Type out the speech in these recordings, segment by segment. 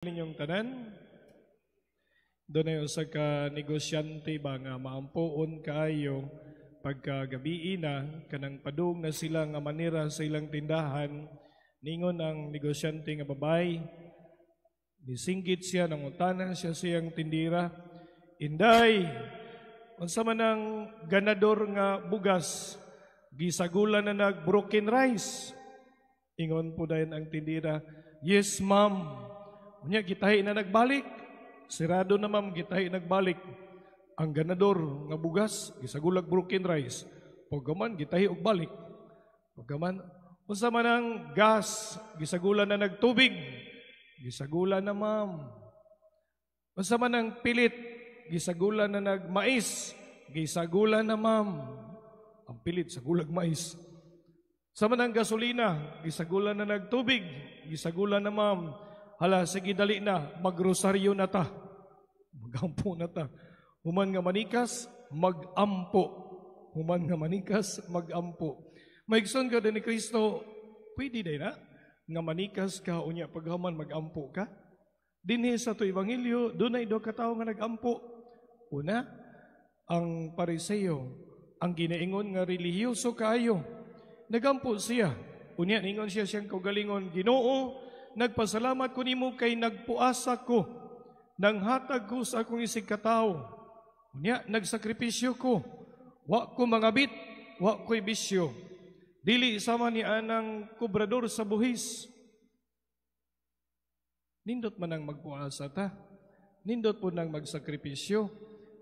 Ninyong tanan, doon ay usa ka negosyante ba nga maampuon kaayo pagkagabi na kanang padung na sila nga manira sa ilang tindahan. Ningon ang negosyante nga babay, nisinggit siya, nangutanan siya siyang tindira, "Inday, unsa man ang ganador nga bugas, gisagulan na nag broken rice?" Ingon po dayon ang tindira, "Yes, ma'am." Unya gitahi na nagbalik. Sirado na ma'am, gitahi nagbalik. Ang ganador nga bugas, gisagulag broken rice. Pagaman gitahi og balik. Pagaman unsa man ang gas, gisagulan na nagtubig. Gisagulan na ma'am. Unsa man ang pilit, gisagulan na nagmais. Gisagulan na ma'am. Ang pilit sagulag mais. Sa man ang gasolina, gisagulan na nagtubig. Gisagulan na ma'am. Hala, sige dali na, magrosaryo na ta. Magampo na ta. Human nga manikas, magampo. Human nga manikas, magampo. Maigsoon ka din ni Kristo, pwede din na, nga manikas ka, unya paghaman magampo ka. Dinhi sa to Ebanghelyo, doon ay do katao nga nagampo. Una, ang Pariseo, ang ginaingon nga relihiyoso kaayo. Nagampo siya. Unya, ningon siya siyang kaugalingon, Ginoo, nagpasalamat ko nimo kay nagpuasa ko, nang hatag ko sa akong isig katao. Unya, nagsakripisyo ko, wa ko mangabit, wa ko'y bisyo. Dili sama ni anang kubrador sa buhis. Nindot man ang magpuasa ta, nindot po nang magsakripisyo,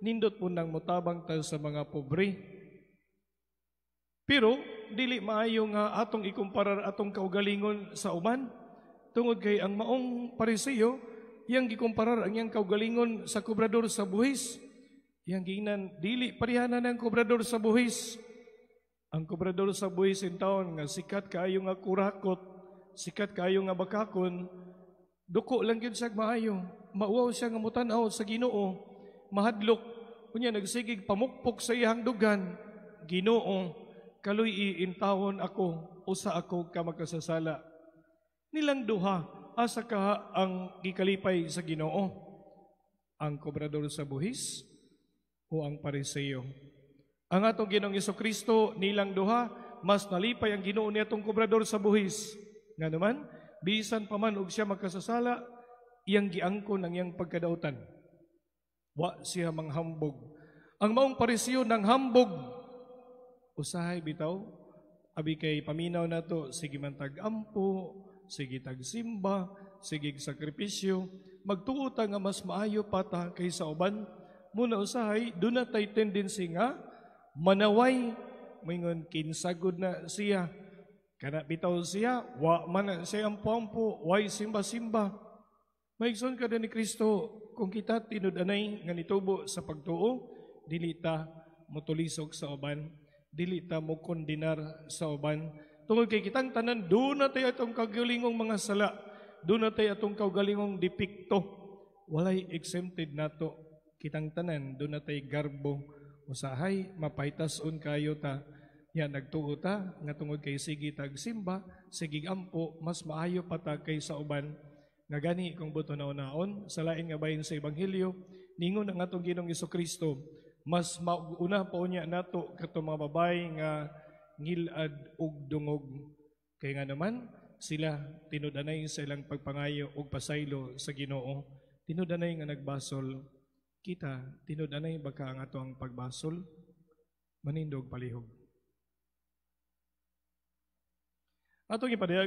nindot po nang mutabang ta sa mga pobre. Pero, dili maayo nga atong ikumparar atong kaugalingon sa uman. Tungod kay ang maong Pariseo, iyang gikumparar ang iyang kaugalingon sa kubrador sa buhis. Iyang giingnan, dili parihanan ang kubrador sa buhis. Ang kubrador sa buhis in taon nga sikat kaayo nga kurakot, sikat kaayo nga bakakon, duko lang gyud siya maayo. Mauwaw siya nga mutanaw sa Ginoo, mahadlok. Kunya nagsigig pamukpok sa iyang dugan, Ginoo, kaluy iintawon ako, usa ako ka magkasasala. Nilang duha, asa ka ang gikalipay sa Ginoo? Ang kobrador sa buhis o ang Pariseo? Ang atong Ginoong Jesucristo, nilang duha, mas nalipay ang Ginoo nitong kobrador sa buhis. Nga naman, bisan pa man og siya magkasasala, iyang giangkon ang iyang pagkadautan. Wa siya manghambog. Ang maong Pariseo nang hambog. Usahay bitaw, abi kay paminaw nato, sige man tag-ampo, sige tagsimba, sige sakripisyo, magtuota nga mas maayo pata kaysa uban. Muna usahay, doon na tayo tendency nga, manaway, mingon kinsagod na siya. Kana bitaw siya, wa man siya ampo-ampo, way simba-simba. Maigsoon ka din ni Kristo, kung kita tinud-anay nga nitubo sa pagtuo, dili ta motulisog sa uban, dili ta mo kondinar sa uban. Tungod kay kitang tanan, doon na tayo atong kaugalingong mga sala. Doon na tayo atong kaugalingong depikto. Walay exempted nato. Kitang tanan, doon na tayo garbo. Usahay, mapahitason kayo ta. Yan, nagtuo ta, nga tungod kay sige tagsimba, sige ampo, mas maayo pa ta kay sa uban. Nga gani kung buto na unaon, sa lain nga bayin sa Ebanghelyo, ningon ang atong Ginoong Jesucristo, mas mauna pa unya nato kato mga babay nga ngilad ug dungog. Kaya nga naman, sila tinudanay sa ilang pagpangayo ug pasaylo sa Ginoo. Tinudanay nga nagbasol. Kita, tinudanay baka ang ato ang pagbasol? Manindog palihog. Atong ipadayag